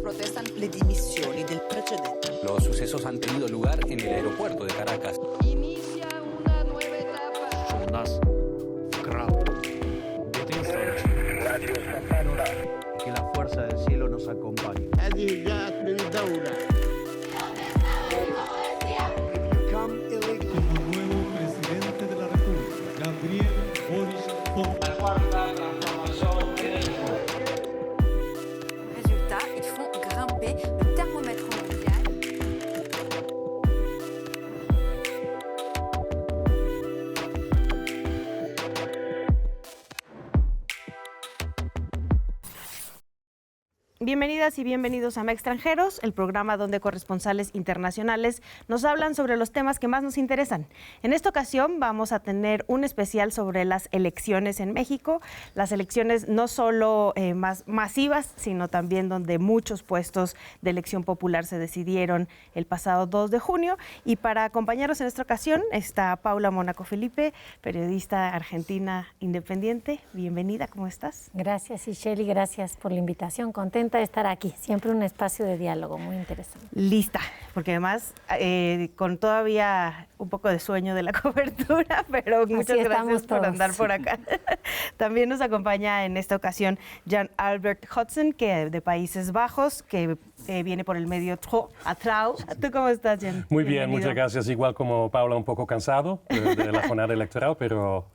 protestan le dimissioni del precedente. Los sucesos han tenido lugar en el aeropuerto de Caracas. Inicia una nueva etapa. Що у нас крал. Que la fuerza del cielo nos acompañe. Como nuevo presidente de la República, Gabriel Boric Résultat, ils font grimper le thermomètre mondial. Bienvenidas y bienvenidos a Extranjeros, el programa donde corresponsales internacionales nos hablan sobre los temas que más nos interesan. En esta ocasión vamos a tener un especial sobre las elecciones en México, las elecciones no solo más masivas, sino también donde muchos puestos de elección popular se decidieron el pasado 2 de junio. Y para acompañarnos en esta ocasión está Paula Mónaco Felipe, periodista argentina independiente. Bienvenida, ¿cómo estás? Gracias, Isheli, gracias por la invitación. Contenta de estar aquí, siempre un espacio de diálogo muy interesante. Lista, porque además con todavía un poco de sueño de la cobertura, pero muchas gracias por andar por acá. También nos acompaña en esta ocasión Jan Albert Hudson, que de Países Bajos, que viene por el medio Trouw. ¿Tú cómo estás, Jan? Muy bien, muchas gracias. Igual como Paula, un poco cansado de la jornada electoral, pero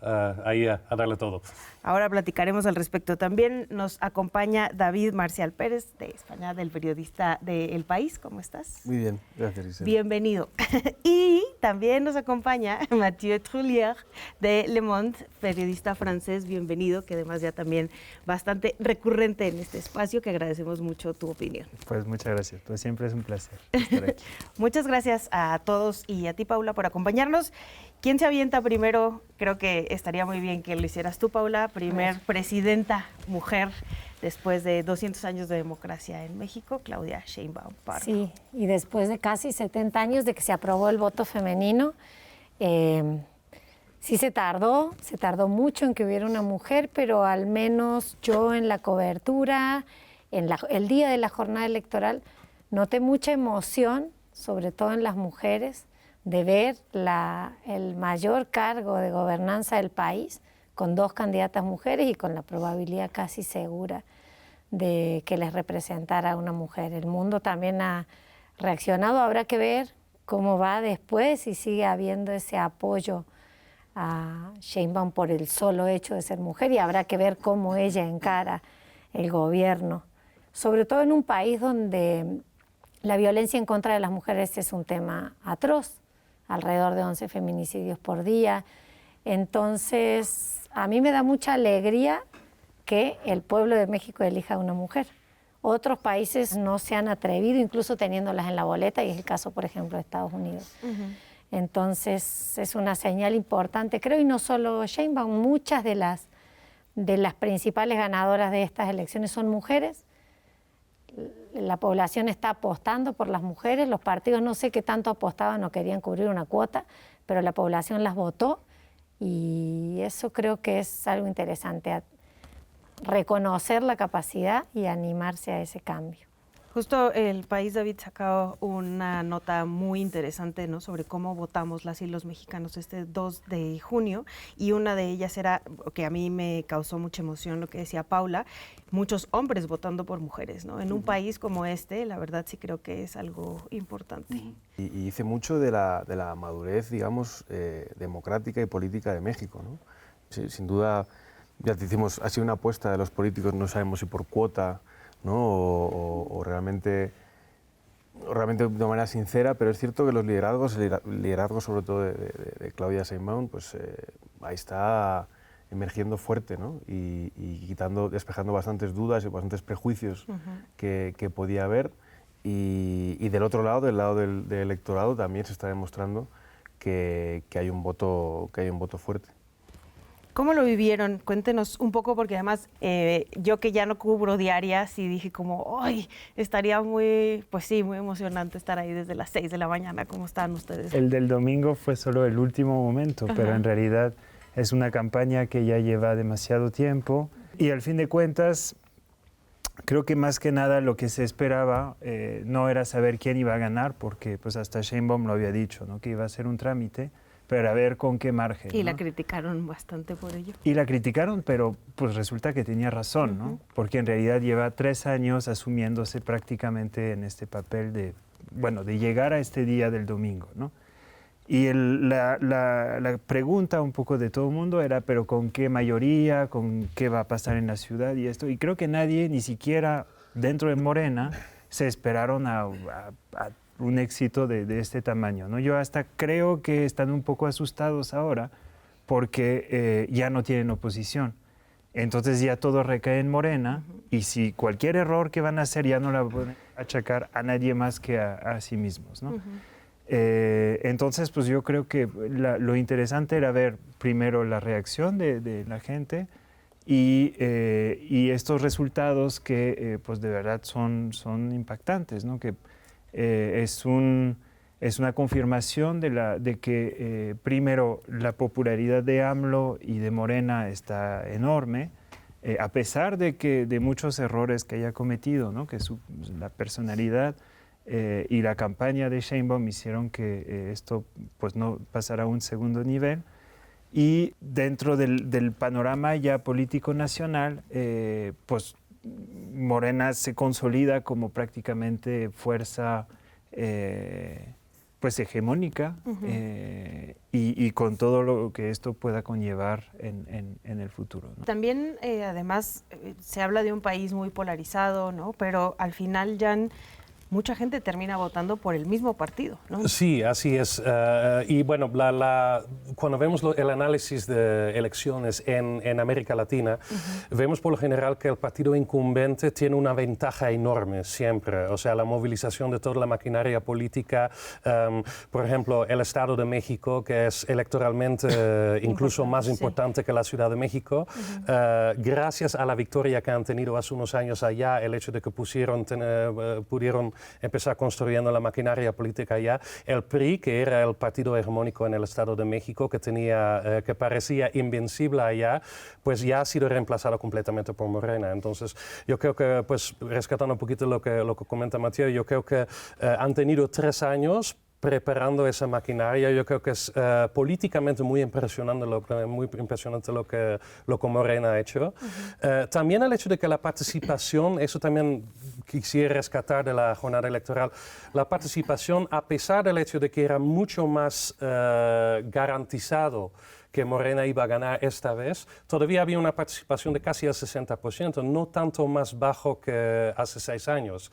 ahí a darle todo. Ahora platicaremos al respecto. También nos acompaña David Marcial Pérez, de España, del periodista de El País. ¿Cómo estás? Muy bien, gracias, Isabel. Bienvenido. Y también nos acompaña Mathieu Trullier, de Le Monde, periodista francés. Bienvenido, que además ya también bastante recurrente en este espacio, que agradecemos mucho tu opinión. Pues muchas gracias, pues siempre es un placer estar aquí. Muchas gracias a todos y a ti, Paula, por acompañarnos. ¿Quién se avienta primero? Creo que estaría muy bien que lo hicieras tú, Paula, primer presidenta mujer después de 200 años de democracia en México, Claudia Sheinbaum Pardo. Sí, y después de casi 70 años de que se aprobó el voto femenino, sí se tardó mucho en que hubiera una mujer, pero al menos yo en la cobertura, el día de la jornada electoral, noté mucha emoción, sobre todo en las mujeres, de ver el mayor cargo de gobernanza del país con 2 candidatas mujeres y con la probabilidad casi segura de que les representara una mujer. El mundo también ha reaccionado, habrá que ver cómo va después y sigue habiendo ese apoyo a Sheinbaum por el solo hecho de ser mujer y habrá que ver cómo ella encara el gobierno, sobre todo en un país donde la violencia en contra de las mujeres es un tema atroz, alrededor de 11 feminicidios por día. Entonces, a mí me da mucha alegría que el pueblo de México elija a una mujer. Otros países no se han atrevido, incluso teniéndolas en la boleta, y es el caso, por ejemplo, de Estados Unidos. Entonces, es una señal importante, creo, y no solo Sheinbaum, muchas de las principales ganadoras de estas elecciones son mujeres. La población está apostando por las mujeres, los partidos no sé qué tanto apostaban o querían cubrir una cuota, pero la población las votó y eso creo que es algo interesante, reconocer la capacidad y animarse a ese cambio. Justo El País, David, sacó una nota muy interesante, ¿no?, sobre cómo votamos las y los mexicanos este 2 de junio, y una de ellas era, que a mí me causó mucha emoción, lo que decía Paula, muchos hombres votando por mujeres, ¿no? En un país como este, la verdad sí creo que es algo importante. Y dice mucho de la madurez, digamos, democrática y política de México, ¿no? Sí, sin duda, ya te decimos, ha sido una apuesta de los políticos, no sabemos si por cuota, ¿no? o realmente de una manera sincera, pero es cierto que los liderazgos, el liderazgo sobre todo de Claudia Sheinbaum, pues ahí está emergiendo fuerte, ¿no? y despejando bastantes dudas y bastantes prejuicios que podía haber, y del otro lado, del lado del electorado, también se está demostrando que hay un voto fuerte. ¿Cómo lo vivieron? Cuéntenos un poco, porque además yo que ya no cubro diarias y dije como, ¡ay! Estaría muy emocionante estar ahí desde las 6 de la mañana. ¿Cómo están ustedes? El del domingo fue solo el último momento, pero en realidad es una campaña que ya lleva demasiado tiempo y al fin de cuentas creo que más que nada lo que se esperaba no era saber quién iba a ganar, porque pues hasta Sheinbaum lo había dicho, ¿no? Que iba a ser un trámite, pero a ver con qué margen. Y ¿no? la criticaron bastante por ello. Y la criticaron, pero pues resulta que tenía razón, ¿no? Porque en realidad lleva 3 años asumiéndose prácticamente en este papel de llegar a este día del domingo, ¿no? Y la pregunta un poco de todo el mundo era, pero ¿con qué mayoría? ¿Con qué va a pasar en la ciudad? Y esto. Y creo que nadie, ni siquiera dentro de Morena, se esperaron a un éxito de este tamaño, ¿no? Yo hasta creo que están un poco asustados ahora porque ya no tienen oposición. Entonces ya todo recae en Morena y si cualquier error que van a hacer ya no la pueden achacar a nadie más que a sí mismos, ¿no? Entonces, pues yo creo que lo interesante era ver primero la reacción de la gente y estos resultados que pues de verdad son impactantes, ¿no? Que es una confirmación de que primero la popularidad de AMLO y de Morena está enorme, a pesar de muchos errores que haya cometido, ¿no? Que la personalidad y la campaña de Sheinbaum hicieron que esto pues no pasara a un segundo nivel. Y dentro del panorama ya político nacional, pues Morena se consolida como prácticamente fuerza pues hegemónica y con todo lo que esto pueda conllevar en el futuro, ¿no? También, además, se habla de un país muy polarizado, ¿no? Pero al final, Jan, mucha gente termina votando por el mismo partido, ¿no? Sí, así es. Y bueno, cuando vemos el análisis de elecciones en América Latina, vemos por lo general que el partido incumbente tiene una ventaja enorme siempre. O sea, la movilización de toda la maquinaria política, por ejemplo, el Estado de México, que es electoralmente incluso más importante que la Ciudad de México, gracias a la victoria que han tenido hace unos años allá, el hecho de que pudieron empezar construyendo la maquinaria política allá. El PRI, que era el partido hegemónico en el Estado de México, que parecía invencible allá, pues ya ha sido reemplazado completamente por Morena. Entonces, yo creo que, pues, rescatando un poquito lo que comenta Mathieu, yo creo que han tenido 3 años preparando esa maquinaria. Yo creo que es políticamente muy impresionante lo que Morena ha hecho. También el hecho de que la participación, eso también quisiera rescatar de la jornada electoral, la participación, a pesar del hecho de que era mucho más garantizado que Morena iba a ganar esta vez, todavía había una participación de casi el 60%, no tanto más bajo que hace 6 años.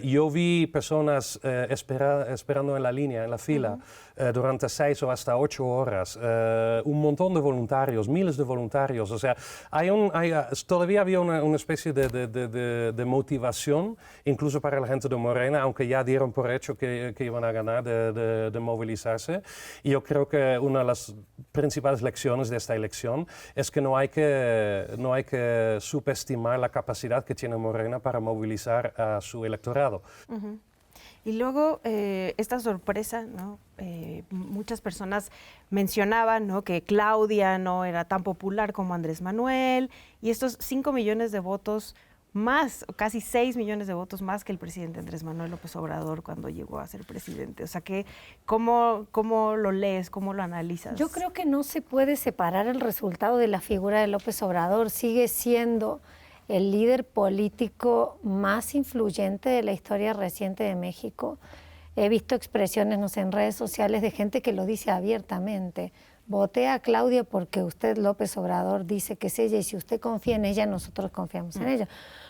Yo vi personas esperando en la línea, en la fila, durante 6 o hasta 8 horas, un montón de voluntarios, miles de voluntarios. O sea, todavía había una especie de motivación, incluso para la gente de Morena, aunque ya dieron por hecho que iban a ganar, de movilizarse. Y yo creo que una de las principales lecciones de esta elección es que no hay que subestimar la capacidad que tiene Morena para movilizar a su electorado. Y luego esta sorpresa, ¿no? Muchas personas mencionaban, ¿no?, que Claudia no era tan popular como Andrés Manuel, y estos 5 millones de votos más, casi 6 millones de votos más que el presidente Andrés Manuel López Obrador cuando llegó a ser presidente. O sea, ¿cómo lo lees, cómo lo analizas? Yo creo que no se puede separar el resultado de la figura de López Obrador. Sigue siendo el líder político más influyente de la historia reciente de México. He visto expresiones, no sé, en redes sociales de gente que lo dice abiertamente. Voté a Claudia porque usted, López Obrador, dice que es ella, y si usted confía en ella, nosotros confiamos en ella.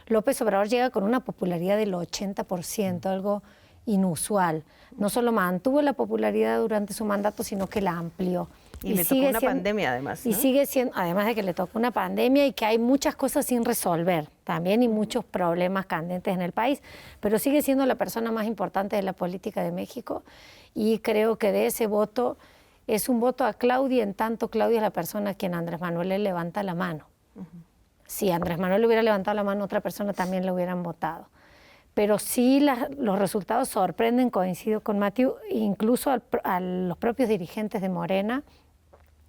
López Obrador llega con una popularidad del 80%, algo inusual. No solo mantuvo la popularidad durante su mandato, sino que la amplió. Y le tocó una pandemia, además, ¿no? Y sigue siendo, además de que le tocó una pandemia y que hay muchas cosas sin resolver también y muchos problemas candentes en el país, pero sigue siendo la persona más importante de la política de México, y creo que de ese voto es un voto a Claudia, en tanto Claudia es la persona a quien Andrés Manuel le levanta la mano. Si Andrés Manuel le hubiera levantado la mano, otra persona también le hubieran votado. Pero sí los resultados sorprenden, coincido con Mathieu, incluso a los propios dirigentes de Morena,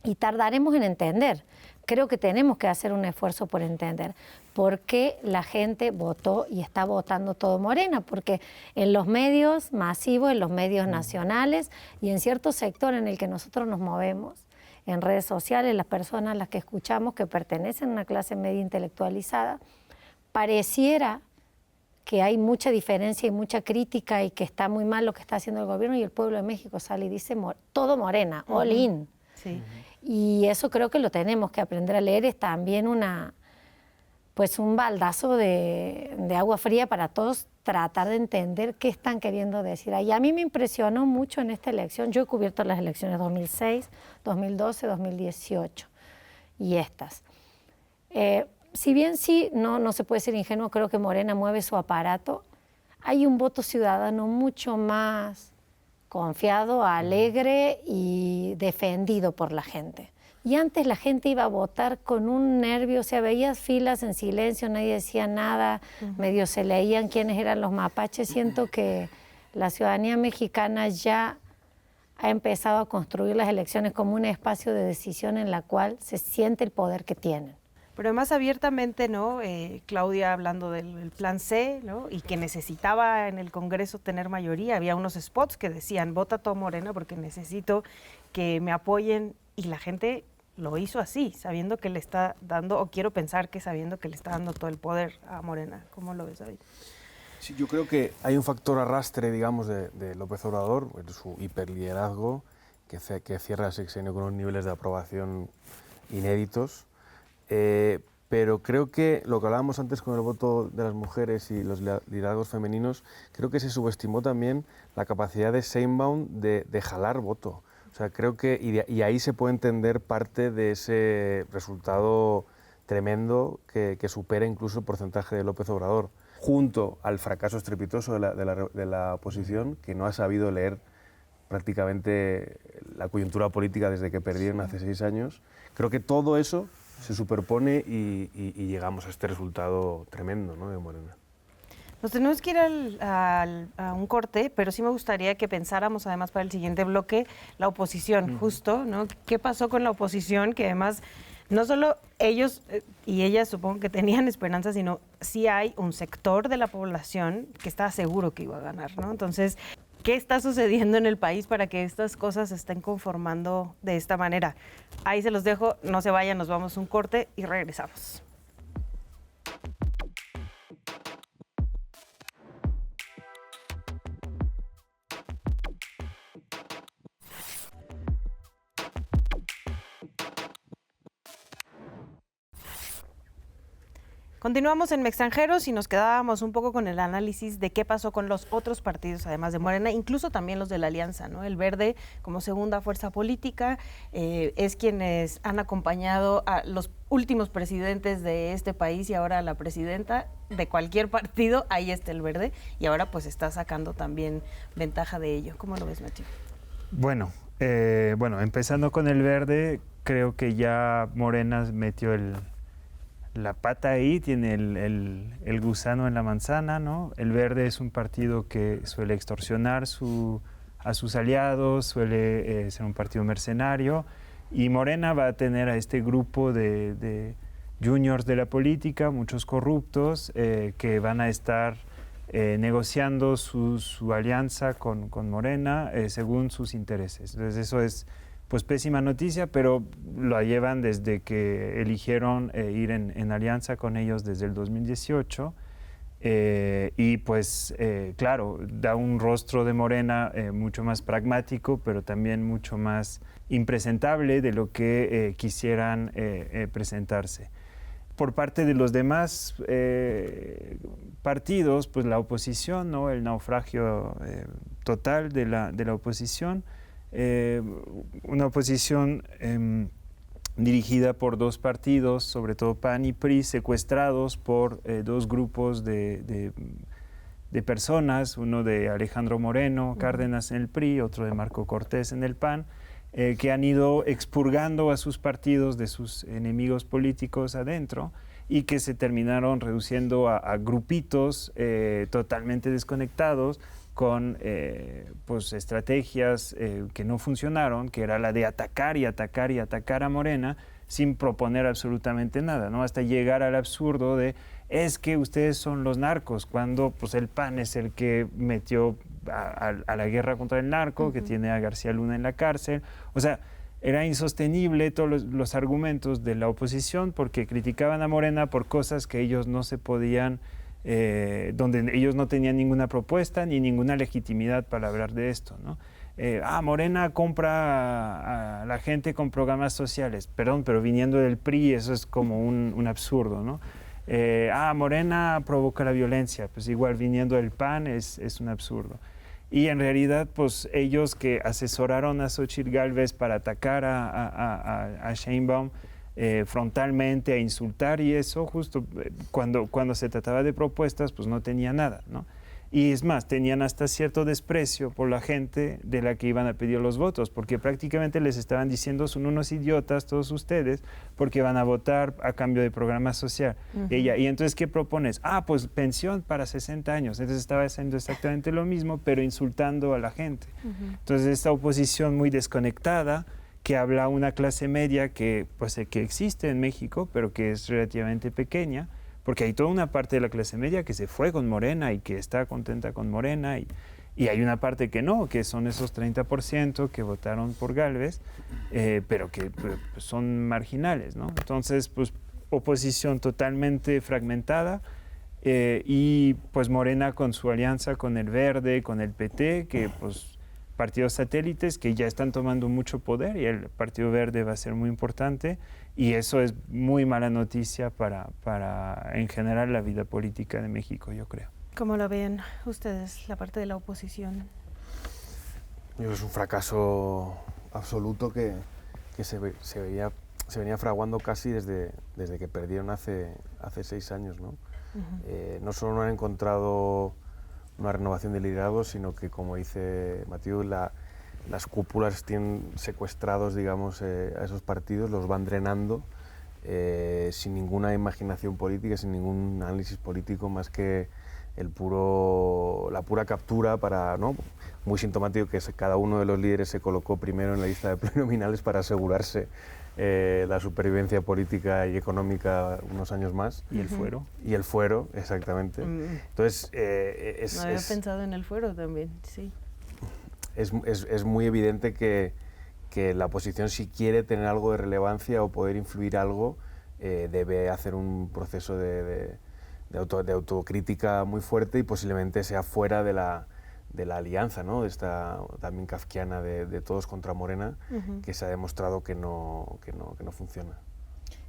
y tardaremos en entender. Creo que tenemos que hacer un esfuerzo por entender por qué la gente votó y está votando todo Morena, porque en los medios masivos, en los medios nacionales y en cierto sector en el que nosotros nos movemos, en redes sociales, las personas a las que escuchamos que pertenecen a una clase media intelectualizada, pareciera que hay mucha diferencia y mucha crítica y que está muy mal lo que está haciendo el gobierno, y el pueblo de México sale y dice todo Morena, all in. Sí. Y eso creo que lo tenemos que aprender a leer. Es también un baldazo de agua fría para todos, tratar de entender qué están queriendo decir. Y a mí me impresionó mucho en esta elección. Yo he cubierto las elecciones 2006, 2012, 2018 y estas. Si bien sí, no se puede ser ingenuo, creo que Morena mueve su aparato, hay un voto ciudadano mucho más confiado, alegre y defendido por la gente. Y antes la gente iba a votar con un nervio, o sea, veías filas en silencio, nadie decía nada, medio se leían quiénes eran los mapaches. Siento que la ciudadanía mexicana ya ha empezado a construir las elecciones como un espacio de decisión en la cual se siente el poder que tienen. Pero además abiertamente, ¿no? Claudia hablando del plan C, ¿no? Y que necesitaba en el Congreso tener mayoría. Había unos spots que decían, vota todo Morena porque necesito que me apoyen. Y la gente lo hizo así, sabiendo que le está dando, o quiero pensar que sabiendo que le está dando todo el poder a Morena. ¿Cómo lo ves, David? Sí, yo creo que hay un factor arrastre, digamos, de López Obrador, su hiperliderazgo, que cierra el sexenio con unos niveles de aprobación inéditos. Pero creo que lo que hablábamos antes con el voto de las mujeres y los liderazgos femeninos, creo que se subestimó también la capacidad de Sheinbaum de jalar voto. O sea, creo que, y ahí se puede entender parte de ese resultado tremendo que supera incluso el porcentaje de López Obrador, junto al fracaso estrepitoso de la oposición, que no ha sabido leer prácticamente la coyuntura política desde que perdieron hace 6 años. Creo que todo eso se superpone y llegamos a este resultado tremendo, ¿no?, de Morena. Nos tenemos que ir a un corte, pero sí me gustaría que pensáramos además para el siguiente bloque la oposición, justo, ¿no? ¿Qué pasó con la oposición? Que además no solo ellos y ellas supongo que tenían esperanza, sino sí hay un sector de la población que estaba seguro que iba a ganar, ¿no? Entonces, ¿qué está sucediendo en el país para que estas cosas se estén conformando de esta manera? Ahí se los dejo, no se vayan, nos vamos a un corte y regresamos. Continuamos en Mextranjeros y nos quedábamos un poco con el análisis de qué pasó con los otros partidos, además de Morena, incluso también los de la Alianza, ¿no? El Verde, como segunda fuerza política, es quienes han acompañado a los últimos presidentes de este país y ahora a la presidenta de cualquier partido, ahí está el Verde, y ahora pues está sacando también ventaja de ello. ¿Cómo lo ves, Mathieu? Bueno, empezando con el Verde, creo que ya Morena metió la pata ahí, tiene el gusano en la manzana, ¿no? El Verde es un partido que suele extorsionar a sus aliados, suele ser un partido mercenario, y Morena va a tener a este grupo de juniors de la política, muchos corruptos, que van a estar negociando su alianza con Morena según sus intereses. Entonces eso es pues pésima noticia, pero lo llevan desde que eligieron ir en alianza con ellos desde el 2018 y pues claro, da un rostro de Morena mucho más pragmático, pero también mucho más impresentable de lo que quisieran presentarse. Por parte de los demás partidos, pues la oposición, ¿no? El naufragio total de la oposición. Una oposición dirigida por 2 partidos, sobre todo PAN y PRI, secuestrados por 2 grupos de personas, uno de Alejandro Moreno Cárdenas en el PRI, otro de Marco Cortés en el PAN, que han ido expurgando a sus partidos de sus enemigos políticos adentro y que se terminaron reduciendo a grupitos totalmente desconectados, con pues estrategias que no funcionaron, que era la de atacar y atacar y atacar a Morena sin proponer absolutamente nada, ¿no? Hasta llegar al absurdo de es que ustedes son los narcos, cuando pues el PAN es el que metió a la guerra contra el narco, que tiene a García Luna en la cárcel. O sea, era insostenible todos los argumentos de la oposición porque criticaban a Morena por cosas que ellos no se podían, donde ellos no tenían ninguna propuesta ni ninguna legitimidad para hablar de esto, ¿no? Morena compra a la gente con programas sociales. Perdón, pero viniendo del PRI eso es como un absurdo, ¿no? Morena provoca la violencia. Pues igual viniendo del PAN es un absurdo. Y en realidad, pues ellos que asesoraron a Xóchitl Gálvez para atacar a Sheinbaum frontalmente, a insultar y eso, justo cuando se trataba de propuestas, pues no tenía nada, ¿no? Y es más, tenían hasta cierto desprecio por la gente de la que iban a pedir los votos, porque prácticamente les estaban diciendo, son unos idiotas todos ustedes, porque van a votar a cambio de programa social. Y entonces, ¿qué propones? Pues pensión para 60 años. Entonces estaba haciendo exactamente lo mismo, pero insultando a la gente. Entonces, esta oposición muy desconectada, que habla a una clase media que existe en México, pero que es relativamente pequeña, porque hay toda una parte de la clase media que se fue con Morena y que está contenta con Morena, y hay una parte que no, que son esos 30% que votaron por Gálvez, pero que son marginales, ¿no? Entonces, pues, oposición totalmente fragmentada, y pues Morena con su alianza con el Verde, con el PT, que pues partidos satélites que ya están tomando mucho poder, y el Partido Verde va a ser muy importante. Y eso es muy mala noticia para en general la vida política de México, yo creo. ¿Cómo lo ven ustedes, la parte de la oposición? Yo creo que es un fracaso absoluto que se venía fraguando casi desde que perdieron hace 6 años, ¿no? No solo no han encontrado una renovación de liderazgo, sino que, como dice Mathieu, las cúpulas tienen secuestrados, digamos, a esos partidos, los van drenando sin ninguna imaginación política, sin ningún análisis político, más que la pura captura para, ¿no? Muy sintomático que cada uno de los líderes se colocó primero en la lista de plurinominales para asegurarse la supervivencia política y económica unos años más. ¿Y el fuero? Y el fuero, exactamente. Entonces, no había pensado en el fuero también, sí. Es muy evidente que la oposición, si quiere tener algo de relevancia o poder influir algo, debe hacer un proceso de autocrítica muy fuerte, y posiblemente sea fuera de la alianza, ¿no? De esta también kafkiana de todos contra Morena, que se ha demostrado que no funciona.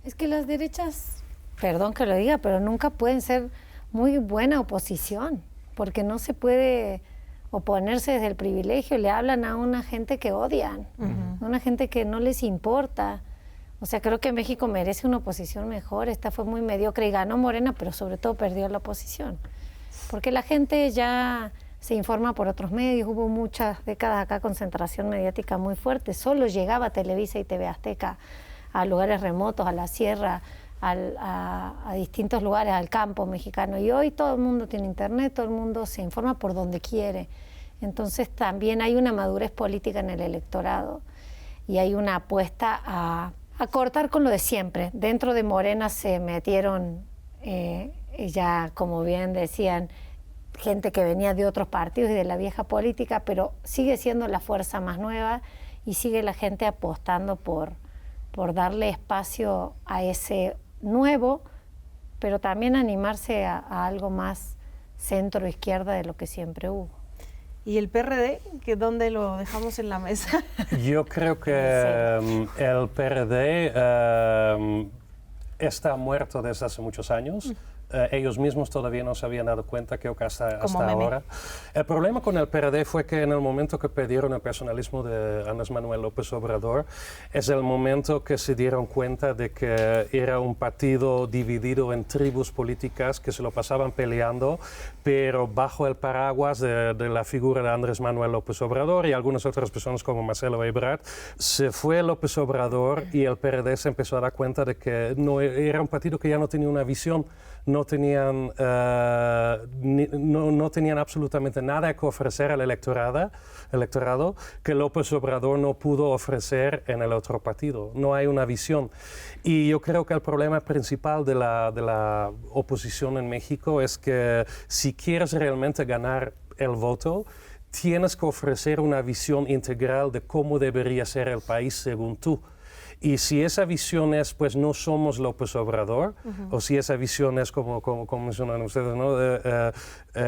Es que las derechas, perdón que lo diga, pero nunca pueden ser muy buena oposición, porque no se puede oponerse desde el privilegio. Le hablan a una gente que odian, a una gente que no les importa. O sea, creo que México merece una oposición mejor. Esta fue muy mediocre y ganó Morena, pero sobre todo perdió la oposición. Porque la gente ya se informa por otros medios. Hubo muchas décadas acá concentración mediática muy fuerte. Solo llegaba Televisa y TV Azteca a lugares remotos, a la sierra, a distintos lugares, al campo mexicano. Y hoy todo el mundo tiene internet, todo el mundo se informa por donde quiere. Entonces también hay una madurez política en el electorado y hay una apuesta a cortar con lo de siempre. Dentro de Morena se metieron, ya como bien decían, gente que venía de otros partidos y de la vieja política, pero sigue siendo la fuerza más nueva y sigue la gente apostando por darle espacio a ese nuevo, pero también animarse a algo más centro-izquierda de lo que siempre hubo. ¿Y el PRD? ¿Dónde lo dejamos en la mesa? Yo creo que el PRD está muerto desde hace muchos años. Ellos mismos todavía no se habían dado cuenta, creo que hasta ahora. El problema con el PRD fue que en el momento que perdieron el personalismo de Andrés Manuel López Obrador, es el momento que se dieron cuenta de que era un partido dividido en tribus políticas que se lo pasaban peleando, pero bajo el paraguas de la figura de Andrés Manuel López Obrador y algunas otras personas como Marcelo Ebrard. Se fue López Obrador y el PRD se empezó a dar cuenta de que no era un partido que ya no tenía una visión, no no tenían absolutamente nada que ofrecer al electorado que López Obrador no pudo ofrecer en el otro partido. No hay una visión. Y yo creo que el problema principal de la oposición en México es que si quieres realmente ganar el voto, tienes que ofrecer una visión integral de cómo debería ser el país según tú. Y si esa visión es, pues no somos López Obrador, o si esa visión es, como mencionan ustedes, ¿no?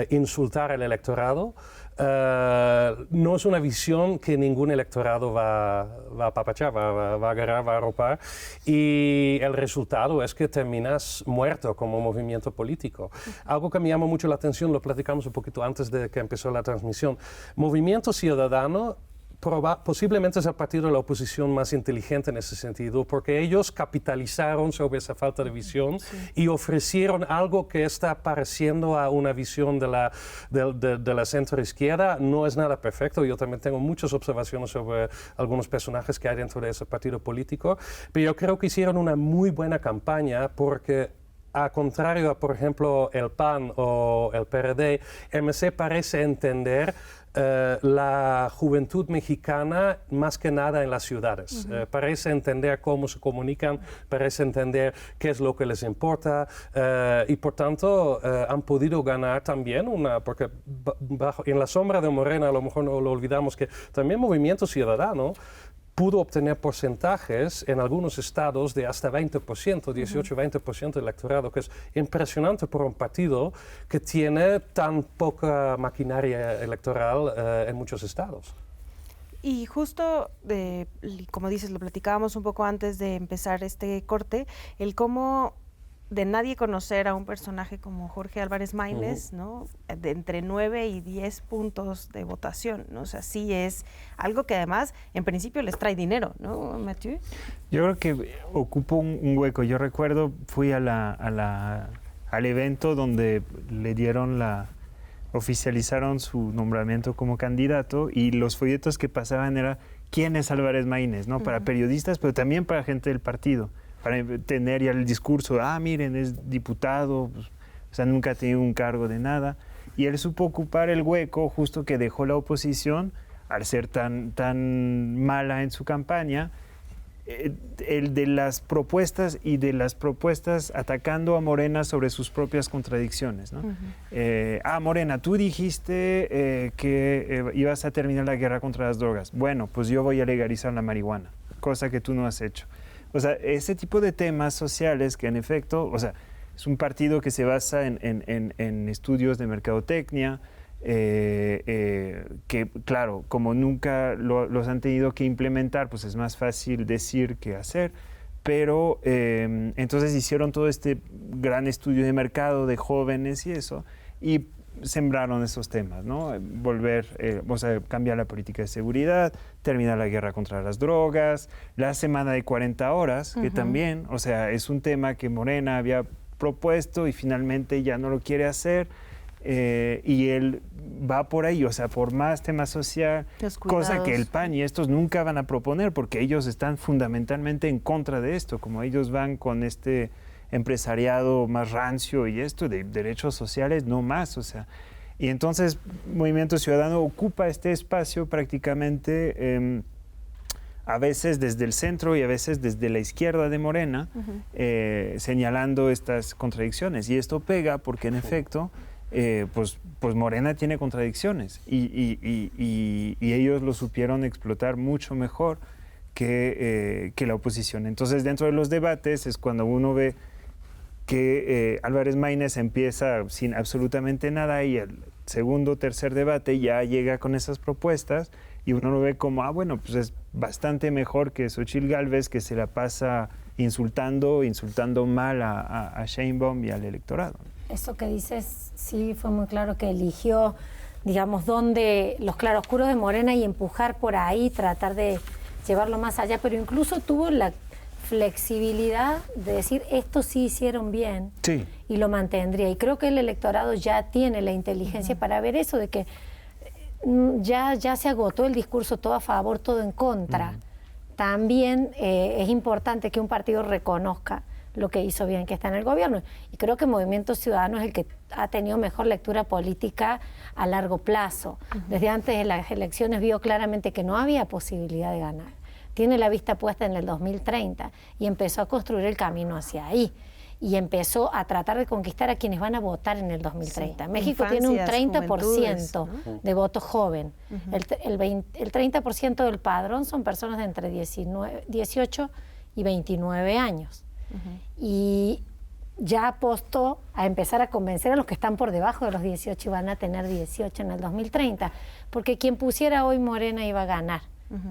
Insultar al electorado, no es una visión que ningún electorado va a apapachar, va a agarrar, va a arropar, y el resultado es que terminas muerto como movimiento político. Algo que me llama mucho la atención, lo platicamos un poquito antes de que empezó la transmisión. Movimiento Ciudadano posiblemente es el partido de la oposición más inteligente en ese sentido, porque ellos capitalizaron sobre esa falta de visión y ofrecieron algo que está pareciendo a una visión de la centro-izquierda. No es nada perfecto, yo también tengo muchas observaciones sobre algunos personajes que hay dentro de ese partido político, pero yo creo que hicieron una muy buena campaña porque, a contrario a, por ejemplo, el PAN o el PRD, MC parece entender la juventud mexicana más que nada en las ciudades. Parece entender cómo se comunican, parece entender qué es lo que les importa y por tanto han podido ganar también porque en la sombra de Morena a lo mejor no lo olvidamos que también Movimiento Ciudadano pudo obtener porcentajes en algunos estados de hasta 20%, 18-20% del electorado, que es impresionante por un partido que tiene tan poca maquinaria electoral en muchos estados. Y justo, como dices, lo platicábamos un poco antes de empezar este corte, el cómo de nadie conocer a un personaje como Jorge Álvarez Maínez, ¿no? De entre 9 y 10 puntos de votación, ¿no? O sea, sí es algo que además, en principio, les trae dinero, ¿no, Mathieu? Yo creo que ocupa un hueco. Yo recuerdo, fui al evento donde le dieron oficializaron su nombramiento como candidato y los folletos que pasaban era ¿quién es Álvarez Maínez? ¿No? Para periodistas, pero también para gente del partido. Para tener ya el discurso, miren, es diputado, pues, o sea, nunca ha tenido un cargo de nada. Y él supo ocupar el hueco justo que dejó la oposición al ser tan mala en su campaña, el de las propuestas y de las propuestas atacando a Morena sobre sus propias contradicciones, ¿no? Morena, tú dijiste que ibas a terminar la guerra contra las drogas. Bueno, pues yo voy a legalizar la marihuana, cosa que tú no has hecho. O sea, ese tipo de temas sociales que en efecto, o sea, es un partido que se basa en estudios de mercadotecnia, que claro, como nunca los han tenido que implementar, pues es más fácil decir que hacer, pero entonces hicieron todo este gran estudio de mercado de jóvenes y eso, y sembraron esos temas, ¿no? Cambiar la política de seguridad, terminar la guerra contra las drogas, la semana de 40 horas, que también, o sea, es un tema que Morena había propuesto y finalmente ya no lo quiere hacer, y él va por ahí, o sea, por más tema social, cosa que el PAN y estos nunca van a proponer porque ellos están fundamentalmente en contra de esto, como ellos van con este empresariado más rancio y esto de derechos sociales, no más, o sea. Y entonces Movimiento Ciudadano ocupa este espacio prácticamente a veces desde el centro y a veces desde la izquierda de Morena, señalando estas contradicciones. Y esto pega porque en efecto, pues Morena tiene contradicciones y ellos lo supieron explotar mucho mejor que la oposición. Entonces dentro de los debates es cuando uno ve que Álvarez Maínez empieza sin absolutamente nada y el segundo o tercer debate ya llega con esas propuestas y uno lo ve como, bueno, pues es bastante mejor que Xochitl Gálvez, que se la pasa insultando mal a Sheinbaum y al electorado. Eso que dices, sí, fue muy claro que eligió, digamos, los claroscuros de Morena y empujar por ahí, tratar de llevarlo más allá, pero incluso tuvo la flexibilidad de decir esto sí hicieron bien y lo mantendría. Y creo que el electorado ya tiene la inteligencia para ver eso, de que ya se agotó el discurso todo a favor, todo en contra. También es importante que un partido reconozca lo que hizo bien que está en el gobierno. Y creo que Movimiento Ciudadano es el que ha tenido mejor lectura política a largo plazo. Desde antes de las elecciones vio claramente que no había posibilidad de ganar. Tiene la vista puesta en el 2030 y empezó a construir el camino hacia ahí. Y empezó a tratar de conquistar a quienes van a votar en el 2030. Sí, México tiene un 30% de voto joven. El 30% del padrón son personas de entre 18 y 29 años. Y ya apostó a empezar a convencer a los que están por debajo de los 18 y van a tener 18 en el 2030. Porque quien pusiera hoy Morena iba a ganar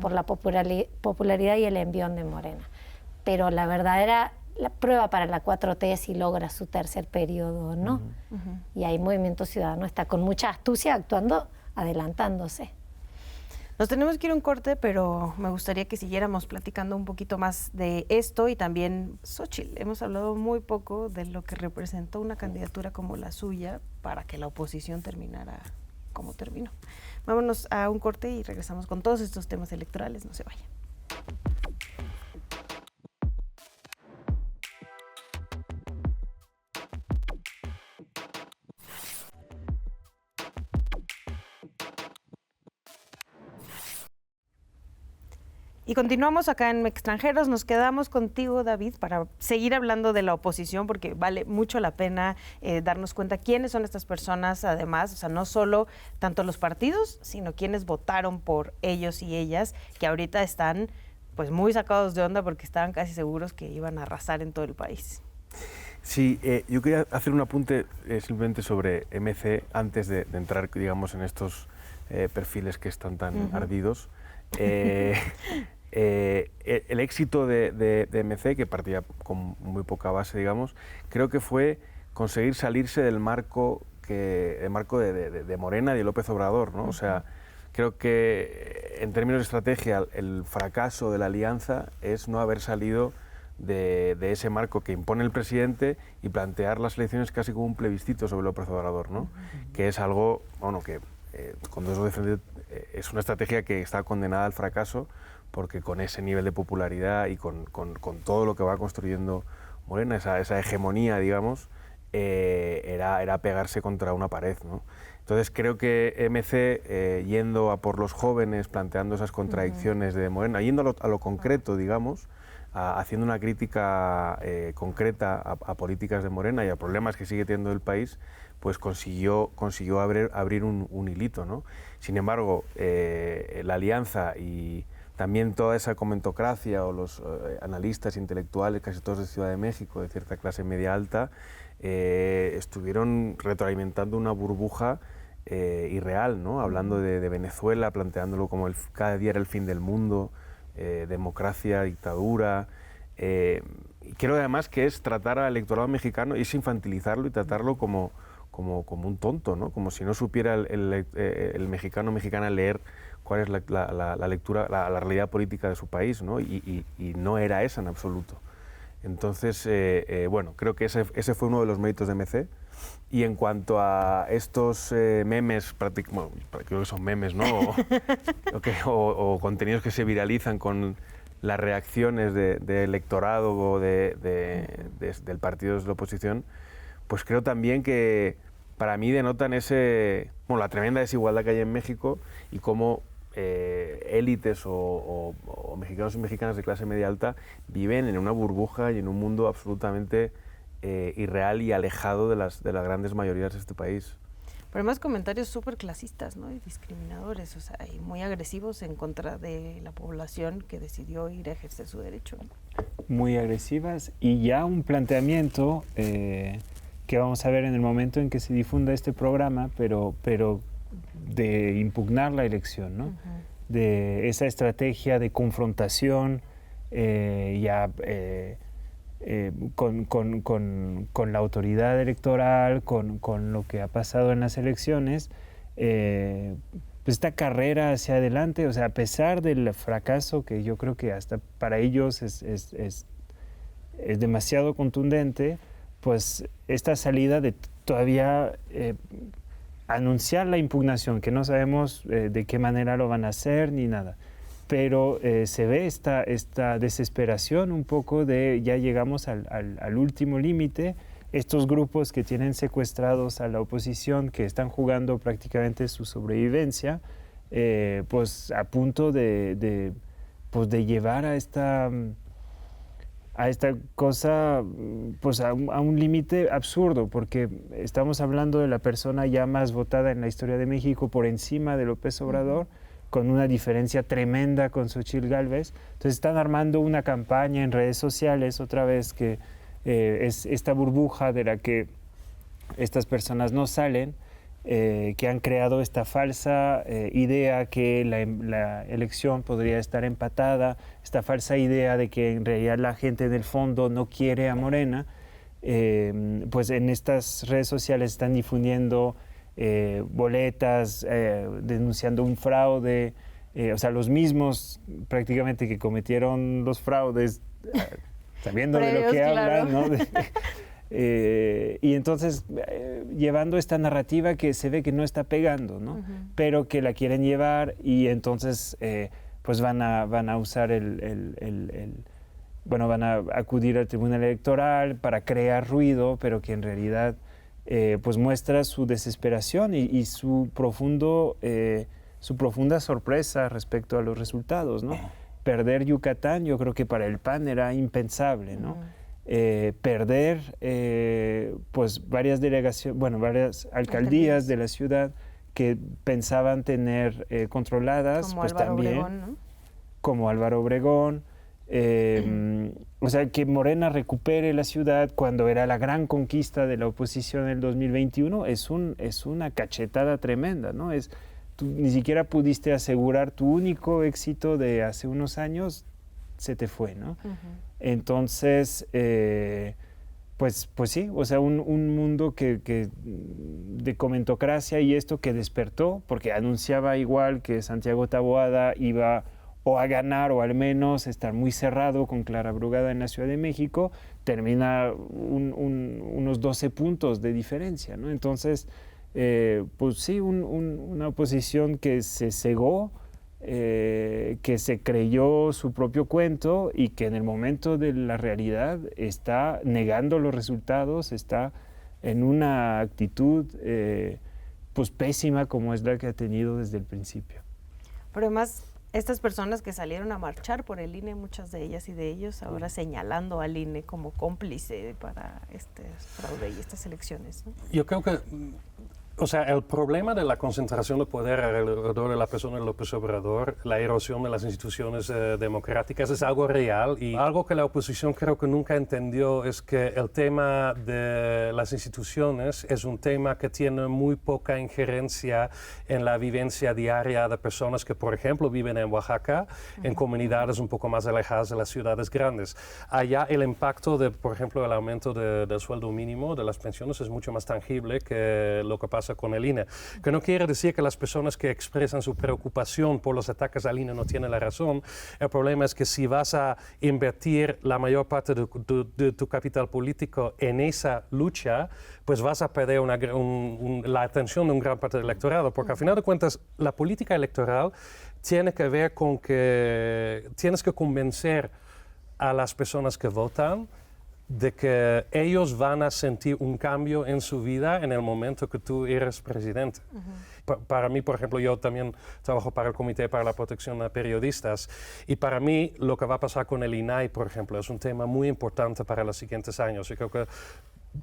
por la popularidad y el envión de Morena. Pero la verdadera... La prueba para la 4T es si logra su tercer periodo o no. Y ahí Movimiento Ciudadano está con mucha astucia actuando, adelantándose. Nos tenemos que ir a un corte, pero me gustaría que siguiéramos platicando un poquito más de esto y también Xóchitl. Hemos hablado muy poco de lo que representó una candidatura como la suya para que la oposición terminara como terminó. Vámonos a un corte y regresamos con todos estos temas electorales. No se vayan. Y continuamos acá en Extranjeros. Nos quedamos contigo, David, para seguir hablando de la oposición, porque vale mucho la pena darnos cuenta quiénes son estas personas, además, o sea, no solo tanto los partidos, sino quienes votaron por ellos y ellas, que ahorita están pues muy sacados de onda porque estaban casi seguros que iban a arrasar en todo el país. Sí, yo quería hacer un apunte simplemente sobre MC antes de entrar, digamos, en estos perfiles que están tan ardidos. El éxito de MC, que partía con muy poca base, digamos, creo que fue conseguir salirse del marco de Morena y de López Obrador, ¿no? O sea, creo que en términos de estrategia el fracaso de la alianza es no haber salido de ese marco que impone el presidente y plantear las elecciones casi como un plebiscito sobre López Obrador, ¿no? Que es algo, bueno, que cuando eso defende, es una estrategia que está condenada al fracaso, porque con ese nivel de popularidad y con todo lo que va construyendo Morena, esa hegemonía, digamos, era pegarse contra una pared, ¿no? Entonces creo que MC, yendo a por los jóvenes, planteando esas contradicciones de Morena, yendo a lo concreto, digamos, haciendo una crítica concreta a políticas de Morena y a problemas que sigue teniendo el país, pues consiguió abrir un hilito, ¿no? Sin embargo, la alianza y también toda esa comentocracia o los analistas intelectuales, casi todos de Ciudad de México, de cierta clase media alta, estuvieron retroalimentando una burbuja irreal, ¿no? Hablando de Venezuela, planteándolo como cada día era el fin del mundo, democracia, dictadura. Y creo además que es tratar al electorado mexicano, es infantilizarlo y tratarlo como un tonto, ¿no? Como si no supiera el mexicano o mexicana leer cuál es la lectura, la realidad política de su país, ¿no? Y no era esa en absoluto. Entonces, bueno, creo que ese fue uno de los méritos de MC. Y en cuanto a estos memes, bueno, creo que son memes, ¿no? O contenidos que se viralizan con las reacciones de electorado o del partido de la oposición, pues creo también que para mí denotan la tremenda desigualdad que hay en México y cómo élites o mexicanos y mexicanas de clase media alta viven en una burbuja y en un mundo absolutamente irreal y alejado de las grandes mayorías de este país. Pero además comentarios súper clasistas, ¿no? Y discriminadores, o sea, y muy agresivos en contra de la población que decidió ir a ejercer su derecho, ¿no? Muy agresivas y ya un planteamiento que vamos a ver en el momento en que se difunda este programa, pero de impugnar la elección, ¿no? De esa estrategia de confrontación con la autoridad electoral, con lo que ha pasado en las elecciones, pues esta carrera hacia adelante, o sea, a pesar del fracaso que yo creo que hasta para ellos es demasiado contundente, pues esta salida de todavía anunciar la impugnación, que no sabemos de qué manera lo van a hacer ni nada, pero se ve esta desesperación un poco de ya llegamos al último límite. Estos grupos que tienen secuestrados a la oposición, que están jugando prácticamente su sobrevivencia, pues a punto de llevar a esta cosa pues a un límite absurdo, porque estamos hablando de la persona ya más votada en la historia de México por encima de López Obrador, con una diferencia tremenda con Xochitl Gálvez. Entonces están armando una campaña en redes sociales otra vez que es esta burbuja de la que estas personas no salen, que han creado esta falsa idea que la elección podría estar empatada, esta falsa idea de que en realidad la gente del fondo no quiere a Morena. Pues en estas redes sociales están difundiendo boletas, denunciando un fraude, o sea, los mismos prácticamente que cometieron los fraudes, sabiendo de lo que hablan, ¿no? Y entonces llevando esta narrativa que se ve que no está pegando, ¿no? Pero que la quieren llevar, y entonces pues van a usar van a acudir al Tribunal Electoral para crear ruido, pero que en realidad pues muestra su desesperación y su profunda sorpresa respecto a los resultados, ¿no? Perder Yucatán, yo creo que para el PAN era impensable, ¿no? Perder pues varias alcaldías de la ciudad que pensaban tener controladas, como pues Álvaro también, Obregón, ¿no? Como Álvaro Obregón. O sea, que Morena recupere la ciudad cuando era la gran conquista de la oposición en el 2021 es una cachetada tremenda, ¿no? Tú ni siquiera pudiste asegurar tu único éxito de hace unos años, se te fue, ¿no? Entonces, pues sí, o sea, un mundo que de comentocracia, y esto que despertó, porque anunciaba igual que Santiago Taboada iba o a ganar o al menos estar muy cerrado con Clara Brugada en la Ciudad de México, termina unos 12 puntos de diferencia, ¿no? Entonces, pues sí, una oposición que se cegó, que se creyó su propio cuento y que en el momento de la realidad está negando los resultados, está en una actitud pues pésima como es la que ha tenido desde el principio. Pero además, estas personas que salieron a marchar por el INE, muchas de ellas y de ellos, ahora señalando al INE como cómplice para este fraude y estas elecciones, ¿no? Yo creo que, o sea, el problema de la concentración de poder alrededor de la persona de López Obrador, la erosión de las instituciones democráticas, es algo real, y algo que la oposición creo que nunca entendió es que el tema de las instituciones es un tema que tiene muy poca injerencia en la vivencia diaria de personas que, por ejemplo, viven en Oaxaca, en comunidades un poco más alejadas de las ciudades grandes. Allá el impacto de, por ejemplo, el aumento del sueldo mínimo, de las pensiones, es mucho más tangible que lo que pasa con el INE, que no quiere decir que las personas que expresan su preocupación por los ataques al INE no tienen la razón. El problema es que si vas a invertir la mayor parte de tu capital político en esa lucha, pues vas a perder la atención de una gran parte del electorado, porque al final de cuentas la política electoral tiene que ver con que tienes que convencer a las personas que votan de que ellos van a sentir un cambio en su vida en el momento que tú eres presidente. Para mí, por ejemplo, yo también trabajo para el Comité para la Protección de Periodistas, y para mí lo que va a pasar con el INAI, por ejemplo, es un tema muy importante para los siguientes años. Yo creo que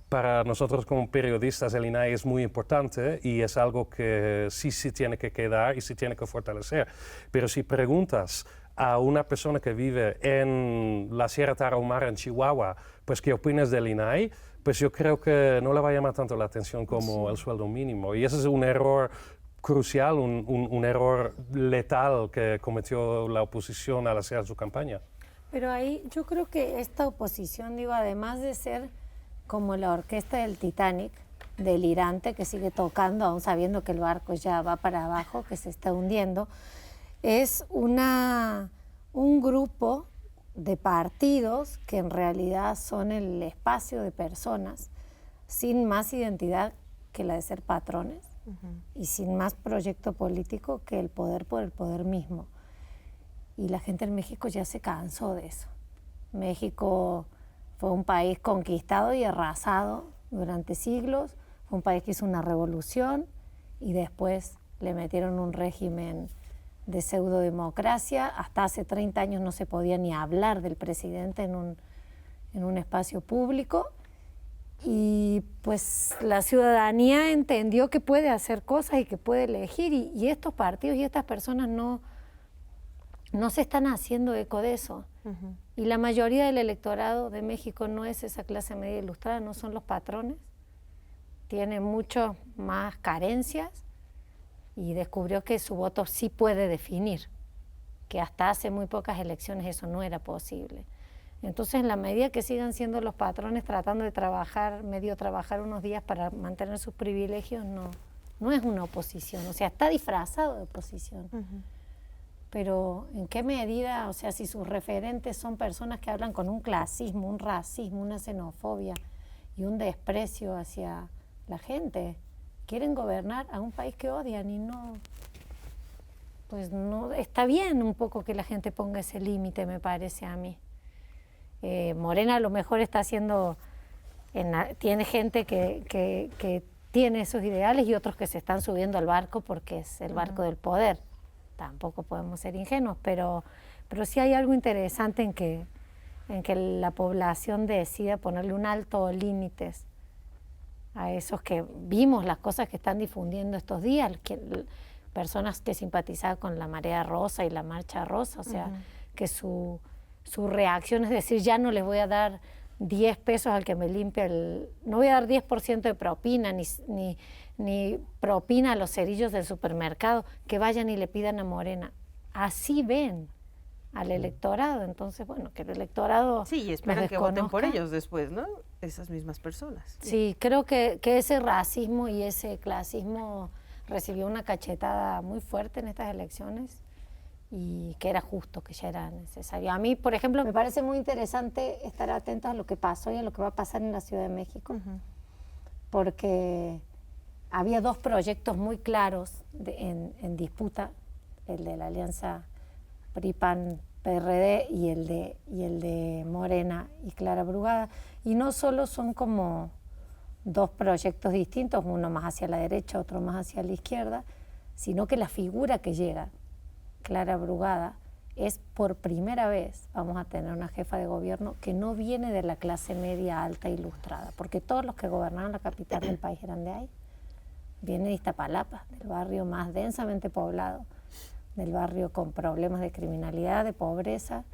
para nosotros como periodistas el INAI es muy importante y es algo que sí tiene que quedar y sí tiene que fortalecer. Pero si preguntas a una persona que vive en la Sierra Tarahumara, en Chihuahua, pues ¿qué opinas del INAI? Pues yo creo que no le va a llamar tanto la atención como el sueldo mínimo. Y ese es un error crucial, un error letal que cometió la oposición al hacer su campaña. Pero ahí yo creo que esta oposición, digo, además de ser como la orquesta del Titanic, delirante, que sigue tocando aún sabiendo que el barco ya va para abajo, que se está hundiendo, es un grupo de partidos que en realidad son el espacio de personas sin más identidad que la de ser patrones y sin más proyecto político que el poder por el poder mismo. y la gente en México ya se cansó de eso. México fue un país conquistado y arrasado durante siglos, fue un país que hizo una revolución y después le metieron un régimen de pseudodemocracia. Hasta hace 30 años no se podía ni hablar del presidente en un espacio público. Y pues la ciudadanía entendió que puede hacer cosas y que puede elegir, y estos partidos y estas personas no se están haciendo eco de eso. Y la mayoría del electorado de México no es esa clase media ilustrada, no son los patrones, tiene mucho más carencias, y descubrió que su voto sí puede definir, que hasta hace muy pocas elecciones eso no era posible. Entonces, en la medida que sigan siendo los patrones tratando de trabajar, medio trabajar unos días para mantener sus privilegios, no es una oposición, o sea, está disfrazado de oposición. Pero ¿en qué medida? O sea, si sus referentes son personas que hablan con un clasismo, un racismo, una xenofobia y un desprecio hacia la gente, quieren gobernar a un país que odian y no... Pues no, está bien un poco que la gente ponga ese límite, me parece a mí. Morena a lo mejor está haciendo, tiene gente que tiene esos ideales y otros que se están subiendo al barco porque es el barco del poder. Tampoco podemos ser ingenuos, pero sí hay algo interesante en que la población decida ponerle un alto límites a esos que vimos las cosas que están difundiendo estos días, personas que simpatizaban con la Marea Rosa y la Marcha Rosa, o sea, que su reacción es decir, ya no les voy a dar 10 pesos al que me limpie no voy a dar 10% de propina, ni propina a los cerillos del supermercado, que vayan y le pidan a Morena. Así ven al electorado, entonces, bueno, que el electorado... Sí, y esperan que voten por ellos después, ¿no? Esas mismas personas. Sí, creo que ese racismo y ese clasismo recibió una cachetada muy fuerte en estas elecciones, y que era justo, que ya era necesario. A mí, por ejemplo, me parece muy interesante estar atentos a lo que pasó y a lo que va a pasar en la Ciudad de México, porque había dos proyectos muy claros en disputa, el de la alianza PRI-PAN-PRD y el de Morena y Clara Brugada, y no solo son como dos proyectos distintos, uno más hacia la derecha, otro más hacia la izquierda, sino que la figura que llega, Clara Brugada, es por primera vez vamos a tener una jefa de gobierno que no viene de la clase media alta ilustrada, porque todos los que gobernaron la capital del país eran de ahí. Viene de Iztapalapa, del barrio más densamente poblado, del barrio con problemas de criminalidad, de pobreza,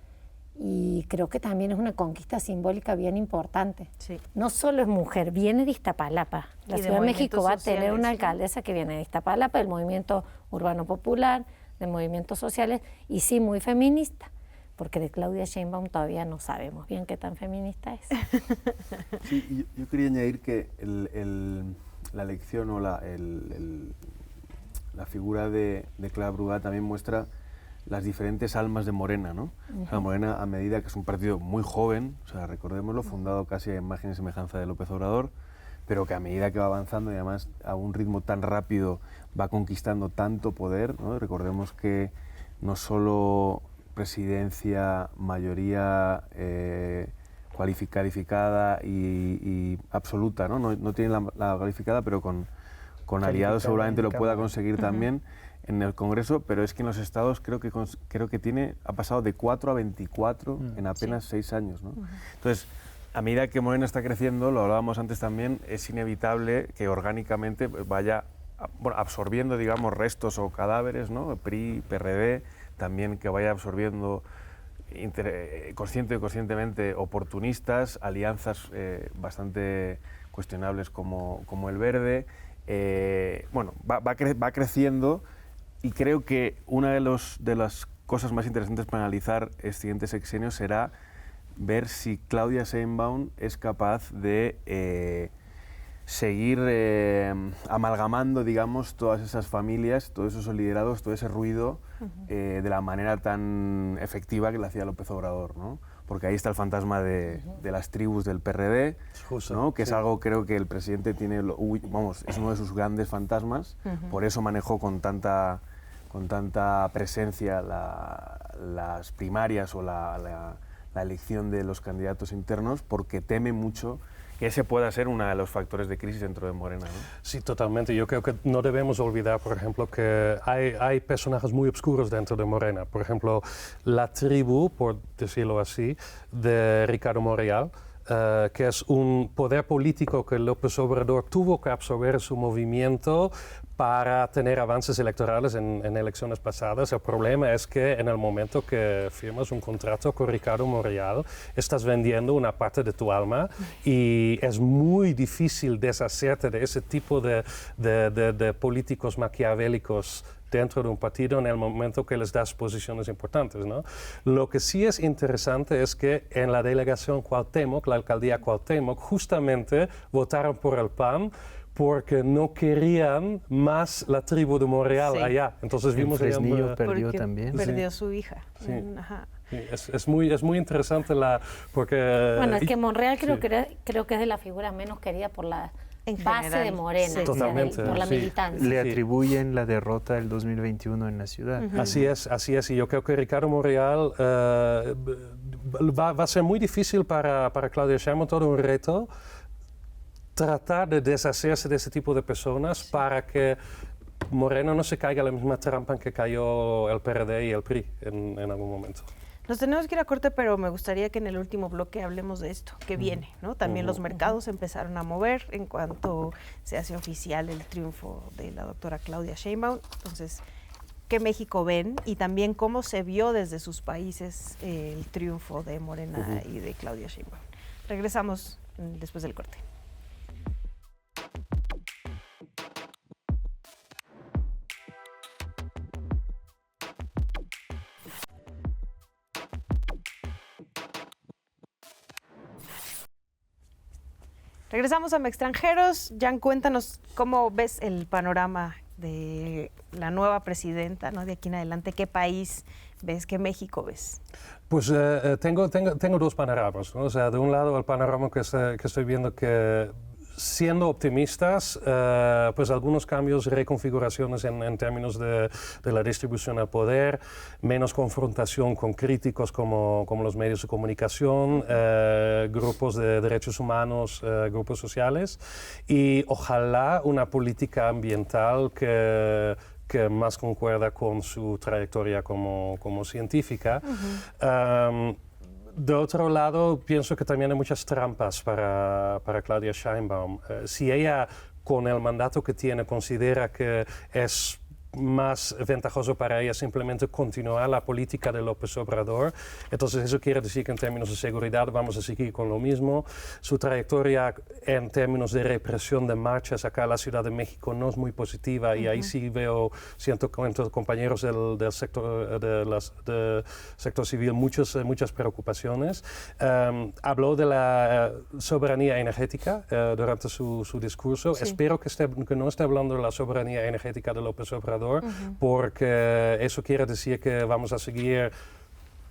y creo que también es una conquista simbólica bien importante. Sí. No solo es mujer, viene de Iztapalapa. La Ciudad de México va a tener una alcaldesa que viene de Iztapalapa, del movimiento urbano popular, de movimientos sociales, y sí muy feminista, porque de Claudia Sheinbaum todavía no sabemos bien qué tan feminista es. Sí, yo quería añadir que la elección o la figura de Clara Brugada también muestra las diferentes almas de Morena, ¿no? O sea, Morena, a medida que es un partido muy joven, o sea, recordémoslo, fundado casi a imagen y semejanza de López Obrador, pero que a medida que va avanzando y además a un ritmo tan rápido va conquistando tanto poder, ¿no? Recordemos que no solo presidencia, mayoría calificada y absoluta, ¿no? No tiene la calificada, pero con aliados seguramente lo pueda conseguir también en el Congreso, pero es que en los estados creo que ha pasado de 4 a 24 en apenas 6 años, ¿no? Entonces, a medida que Morena está creciendo, lo hablábamos antes también, es inevitable que orgánicamente vaya absorbiendo, digamos, restos o cadáveres, ¿no? PRI, PRD, también que vaya absorbiendo consciente o conscientemente oportunistas, alianzas bastante cuestionables como el Verde. Bueno, va creciendo, y creo que una de las cosas más interesantes para analizar el siguiente sexenio será ver si Claudia Sheinbaum es capaz de seguir amalgamando, digamos, todas esas familias, todos esos liderados, todo ese ruido de la manera tan efectiva que lo hacía López Obrador, ¿no? Porque ahí está el fantasma de las tribus del PRD, ¿no? Que es algo, creo que el presidente tiene, es uno de sus grandes fantasmas, por eso manejó con tanta presencia las primarias o la elección de los candidatos internos porque teme mucho que ese pueda ser uno de los factores de crisis dentro de Morena, ¿no? Sí, totalmente. Yo creo que no debemos olvidar, por ejemplo, que hay personajes muy oscuros dentro de Morena. Por ejemplo, la tribu, por decirlo así, de Ricardo Monreal, que es un poder político que López Obrador tuvo que absorber su movimiento para tener avances electorales en elecciones pasadas. El problema es que en el momento que firmas un contrato con Ricardo Monreal, estás vendiendo una parte de tu alma y es muy difícil deshacerte de ese tipo de políticos maquiavélicos dentro de un partido en el momento que les das posiciones importantes, ¿no? Lo que sí es interesante es que en la delegación Cuauhtémoc, la alcaldía Cuauhtémoc, justamente votaron por el PAN porque no querían más la tribu de Monreal allá. Entonces vimos Fresnillo perdió también. Perdió su hija. Sí. Ajá. Sí, es muy interesante porque... Bueno, es que Monreal creo que es de las figuras menos queridas por la base de Morena, sí. Totalmente, por la militancia. Le atribuyen la derrota del 2021 en la ciudad. Así es. Y yo creo que Ricardo Monreal va a ser muy difícil para Claudia Sheinbaum, todo un reto, tratar de deshacerse de ese tipo de personas para que Morena no se caiga en la misma trampa en que cayó el PRD y el PRI en algún momento. Nos tenemos que ir a corte, pero me gustaría que en el último bloque hablemos de esto, que viene, ¿no? También los mercados empezaron a mover en cuanto se hace oficial el triunfo de la doctora Claudia Sheinbaum. Entonces, ¿qué México ven? Y también cómo se vio desde sus países el triunfo de Morena y de Claudia Sheinbaum. Regresamos después del corte. Regresamos a Extranjeros. Jan, cuéntanos cómo ves el panorama de la nueva presidenta, ¿no? De aquí en adelante, ¿qué país ves, qué México ves? Pues tengo dos panoramas, ¿no? O sea, de un lado el panorama que estoy viendo que, siendo optimistas, pues algunos cambios, reconfiguraciones en términos de la distribución del poder, menos confrontación con críticos como los medios de comunicación, grupos de derechos humanos, grupos sociales, y ojalá una política ambiental que más concuerda con su trayectoria como científica. De otro lado, pienso que también hay muchas trampas para Claudia Sheinbaum. Si ella, con el mandato que tiene, considera que es más ventajoso para ella simplemente continuar la política de López Obrador, entonces eso quiere decir que en términos de seguridad vamos a seguir con lo mismo. Su trayectoria en términos de represión de marchas acá en la Ciudad de México no es muy positiva y ahí sí siento entre compañeros del sector, sector civil muchas preocupaciones. Habló de la soberanía energética durante su discurso. Sí. Espero que no esté hablando de la soberanía energética de López Obrador, porque eso quiere decir que vamos a seguir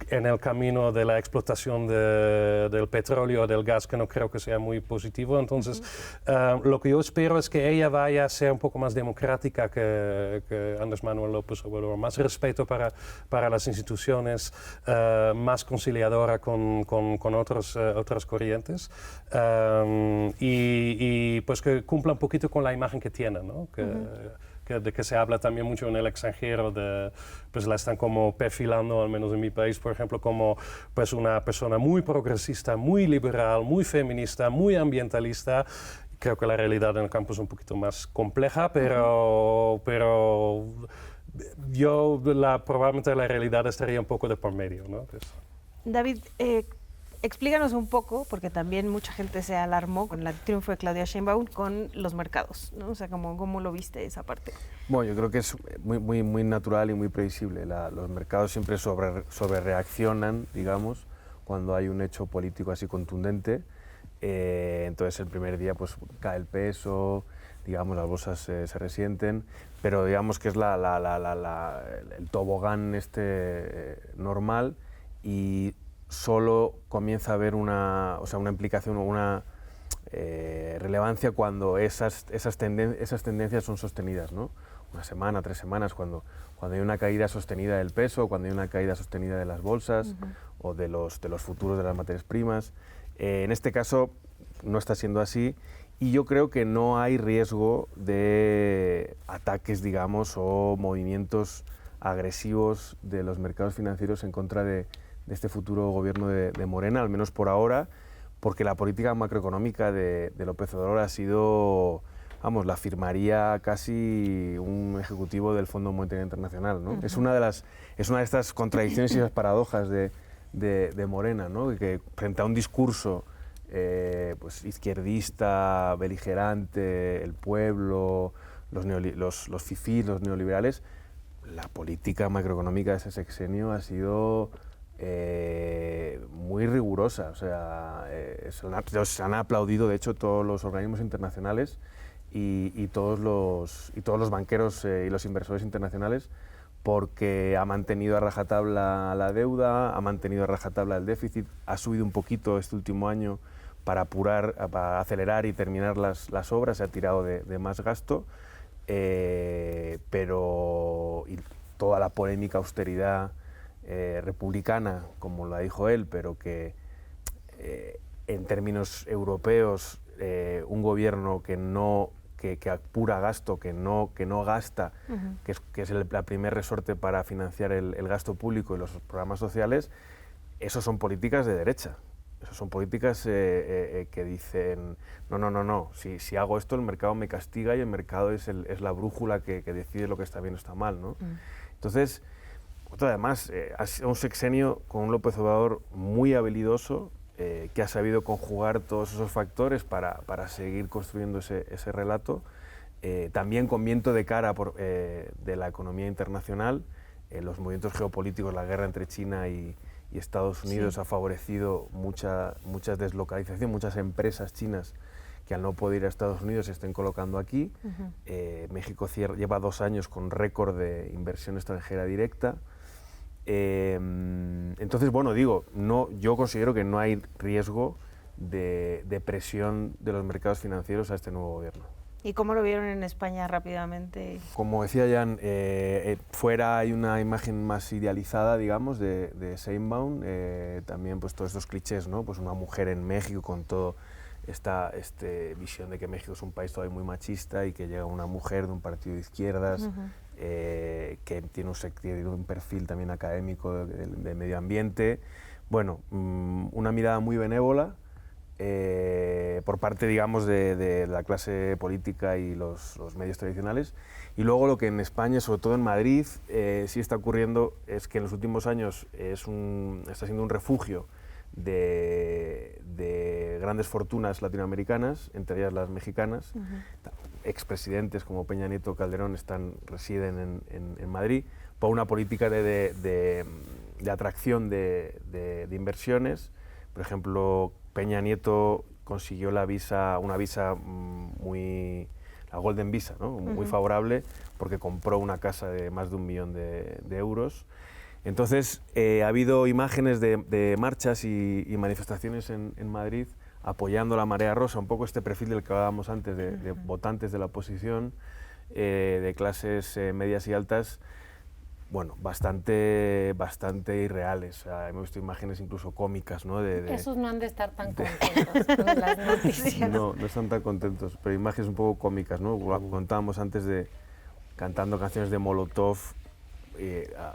en el camino de la explotación del petróleo o del gas, que no creo que sea muy positivo. Entonces, lo que yo espero es que ella vaya a ser un poco más democrática que Andrés Manuel López Obrador, más respeto para las instituciones, más conciliadora con otras corrientes, y pues que cumpla un poquito con la imagen que tiene, ¿no? De que se habla también mucho en el extranjero, pues la están como perfilando, al menos en mi país, por ejemplo, como pues una persona muy progresista, muy liberal, muy feminista, muy ambientalista. Creo que la realidad en el campo es un poquito más compleja, pero probablemente la realidad estaría un poco de por medio, ¿no? David, explícanos un poco, porque también mucha gente se alarmó con el triunfo de Claudia Sheinbaum con los mercados, ¿no? O sea, ¿cómo lo viste esa parte? Bueno, yo creo que es muy natural y muy previsible. Los mercados siempre sobrereaccionan, digamos, cuando hay un hecho político así contundente. Entonces el primer día pues cae el peso, digamos, las bolsas se resienten, pero digamos que es el tobogán normal, y solo comienza a haber una implicación o una relevancia cuando esas tendencias son sostenidas, ¿no? una semana, 3 semanas, cuando hay una caída sostenida del peso, cuando hay una caída sostenida de las bolsas o de los futuros de las materias primas. En este caso no está siendo así y yo creo que no hay riesgo de ataques, digamos, o movimientos agresivos de los mercados financieros en contra de este futuro gobierno de Morena, al menos por ahora, porque la política macroeconómica de López Obrador ha sido, vamos, la firmaría casi un ejecutivo del Fondo Monetario Internacional, ¿no? Es una de estas contradicciones y las paradojas de Morena, ¿no? Que frente a un discurso pues izquierdista, beligerante, el pueblo, los fifís, los neoliberales, la política macroeconómica de ese sexenio ha sido muy rigurosa. O sea, se han aplaudido, de hecho, todos los organismos internacionales y todos los banqueros y los inversores internacionales, porque ha mantenido a rajatabla la deuda, ha mantenido a rajatabla el déficit, ha subido un poquito este último año para acelerar y terminar las obras, se ha tirado de más gasto, pero toda la polémica austeridad republicana, como la dijo él, pero que en términos europeos un gobierno que apura gasto, que no gasta, que es la primer resorte para financiar el gasto público y los programas sociales, eso son políticas de derecha. Esas son políticas que dicen, no, si hago esto el mercado me castiga y el mercado es la brújula que decide lo que está bien o está mal, ¿no? Entonces, además, ha sido un sexenio con un López Obrador muy habilidoso, que ha sabido conjugar todos esos factores para seguir construyendo ese relato, también con viento de cara de la economía internacional, los movimientos geopolíticos, la guerra entre China y Estados Unidos ha favorecido mucha deslocalización, muchas empresas chinas que al no poder ir a Estados Unidos se estén colocando aquí. México lleva 2 años con récord de inversión extranjera directa. Entonces, bueno, yo considero que no hay riesgo de presión de los mercados financieros a este nuevo gobierno. ¿Y cómo lo vieron en España rápidamente? Como decía Jan, fuera hay una imagen más idealizada, digamos, de Sheinbaum, también pues todos estos clichés, ¿no? Pues una mujer en México con todo esta visión de que México es un país todavía muy machista y que llega una mujer de un partido de izquierdas, que tiene un perfil también académico de medio ambiente. Bueno, una mirada muy benévola, por parte, digamos, de la clase política y los medios tradicionales. Y luego lo que en España, sobre todo en Madrid, sí está ocurriendo es que en los últimos años está siendo un refugio de grandes fortunas latinoamericanas, entre ellas las mexicanas. Expresidentes como Peña Nieto, Calderón residen en Madrid, por una política de atracción de inversiones. Por ejemplo, Peña Nieto consiguió una visa la Golden Visa, ¿no? Muy favorable, porque compró una casa de más de 1 millón de euros. Entonces, ha habido imágenes de marchas y manifestaciones en Madrid apoyando la marea rosa, un poco este perfil del que hablábamos antes, de votantes de la oposición, de clases medias y altas, bueno, bastante irreales. O sea, hemos visto imágenes incluso cómicas, ¿no? Esos no han de estar tan contentos con las noticias. No están tan contentos, pero imágenes un poco cómicas, ¿no? Contábamos antes cantando canciones de Molotov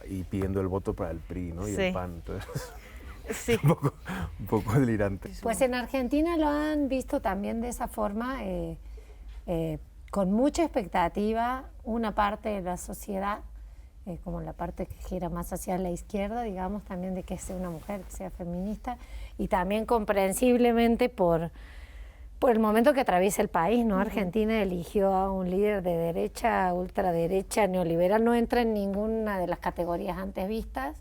y pidiendo el voto para el PRI, ¿no? Y el PAN. Entonces, un poco delirante. Pues en Argentina lo han visto también de esa forma, con mucha expectativa, una parte de la sociedad, como la parte que gira más hacia la izquierda, digamos, también de que sea una mujer, que sea feminista, y también comprensiblemente por el momento que atraviesa el país, ¿no? Argentina eligió a un líder de derecha, ultraderecha, neoliberal, no entra en ninguna de las categorías antes vistas.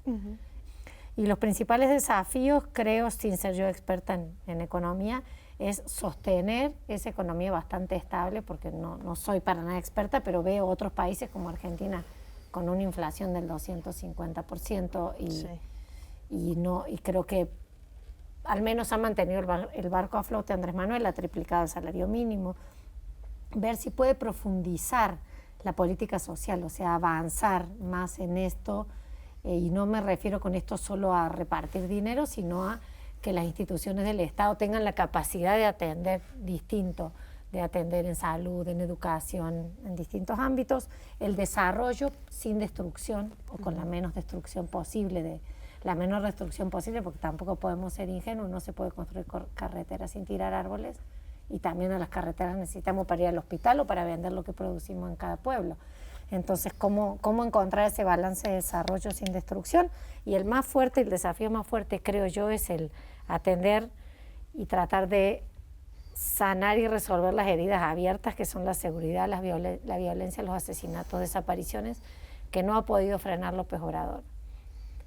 Y los principales desafíos, creo, sin ser yo experta en economía, es sostener esa economía bastante estable, porque no soy para nada experta, pero veo otros países como Argentina con una inflación del 250% y creo que al menos ha mantenido el barco a flote. Andrés Manuel ha triplicado el salario mínimo. Ver si puede profundizar la política social, o sea, avanzar más en esto, y no me refiero con esto solo a repartir dinero, sino a que las instituciones del Estado tengan la capacidad de atender distinto, de atender en salud, en educación, en distintos ámbitos, el desarrollo sin destrucción o con la menos destrucción posible, la menor destrucción posible, porque tampoco podemos ser ingenuos, no se puede construir carreteras sin tirar árboles, y también a las carreteras necesitamos para ir al hospital o para vender lo que producimos en cada pueblo. Entonces, ¿cómo encontrar ese balance de desarrollo sin destrucción? Y el más fuerte, el desafío más fuerte, creo yo, es el atender y tratar de sanar y resolver las heridas abiertas, que son la seguridad, la violencia, los asesinatos, desapariciones, que no ha podido frenar López Obrador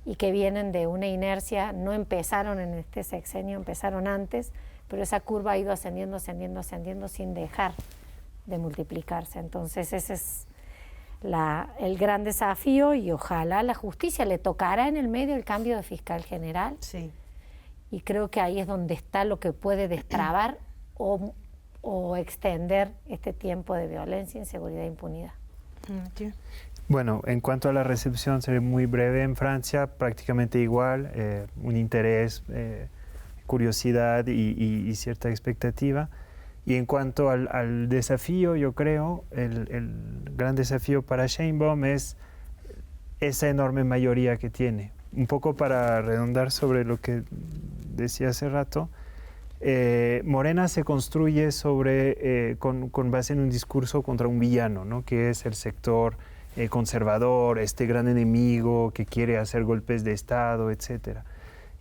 y que vienen de una inercia, no empezaron en este sexenio, empezaron antes, pero esa curva ha ido ascendiendo, ascendiendo, ascendiendo sin dejar de multiplicarse. Entonces ese es el gran desafío, y ojalá la justicia le tocará en el medio el cambio de fiscal general. Sí. Y creo que ahí es donde está lo que puede destrabar o extender este tiempo de violencia, inseguridad e impunidad. Bueno, en cuanto a la recepción, seré muy breve. En Francia, prácticamente igual, un interés, curiosidad y cierta expectativa. Y en cuanto al desafío, yo creo, el gran desafío para Sheinbaum es esa enorme mayoría que tiene. Un poco para redondar sobre lo que decía hace rato, Morena se construye con base en un discurso contra un villano, ¿no? Que es el sector conservador, este gran enemigo que quiere hacer golpes de Estado, etcétera,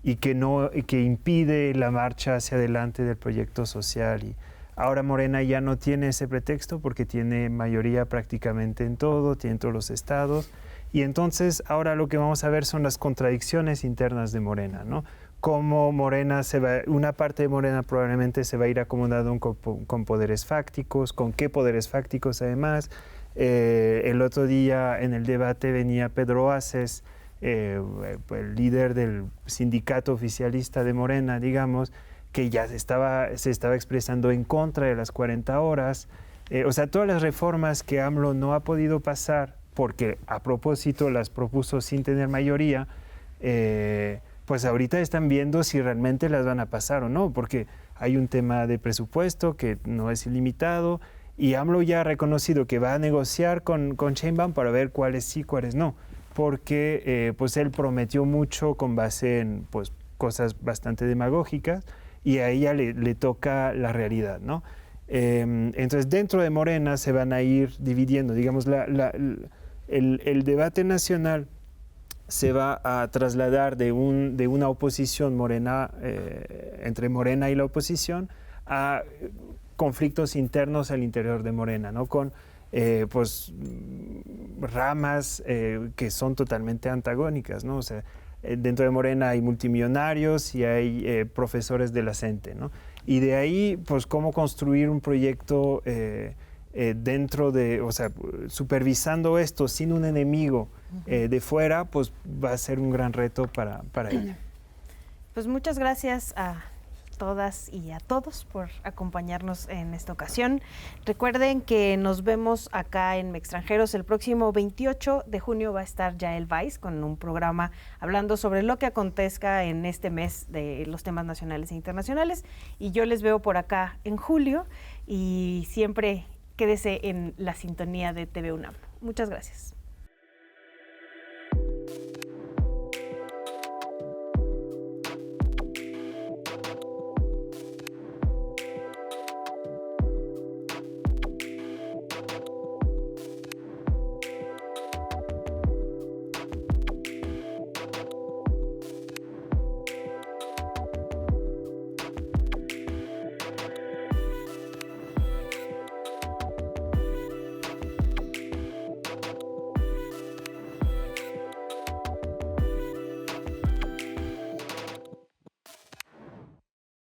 y que impide la marcha hacia adelante del proyecto social. Y ahora Morena ya no tiene ese pretexto porque tiene mayoría prácticamente en todo, tiene en todos los estados, y entonces ahora lo que vamos a ver son las contradicciones internas de Morena, ¿no? Cómo Morena una parte de Morena probablemente se va a ir acomodando con poderes fácticos, con qué poderes fácticos además. El otro día en el debate venía Pedro Aces, el líder del sindicato oficialista de Morena, digamos, que ya se estaba expresando en contra de las 40 horas. O sea, todas las reformas que AMLO no ha podido pasar, porque a propósito las propuso sin tener mayoría, pues ahorita están viendo si realmente las van a pasar o no, porque hay un tema de presupuesto que no es ilimitado, y AMLO ya ha reconocido que va a negociar con Sheinbaum para ver cuáles sí, cuáles no, porque pues él prometió mucho con base en pues, cosas bastante demagógicas, y a ella le toca la realidad, ¿no? Entonces dentro de Morena se van a ir dividiendo, digamos, el debate nacional se va a trasladar de una oposición Morena, entre Morena y la oposición, a conflictos internos al interior de Morena, ¿no? Con pues ramas que son totalmente antagónicas, ¿no? O sea, dentro de Morena hay multimillonarios y hay profesores de la CENTE, ¿no? Y de ahí, pues, cómo construir un proyecto dentro de, o sea, supervisando esto sin un enemigo de fuera, pues va a ser un gran reto para ella. Pues muchas gracias a todas y a todos por acompañarnos en esta ocasión. Recuerden que nos vemos acá en Extranjeros el próximo 28 de junio. Va a estar Yael Weiss con un programa hablando sobre lo que acontezca en este mes de los temas nacionales e internacionales, y yo les veo por acá en julio, y siempre quédese en la sintonía de TV UNAM. Muchas gracias.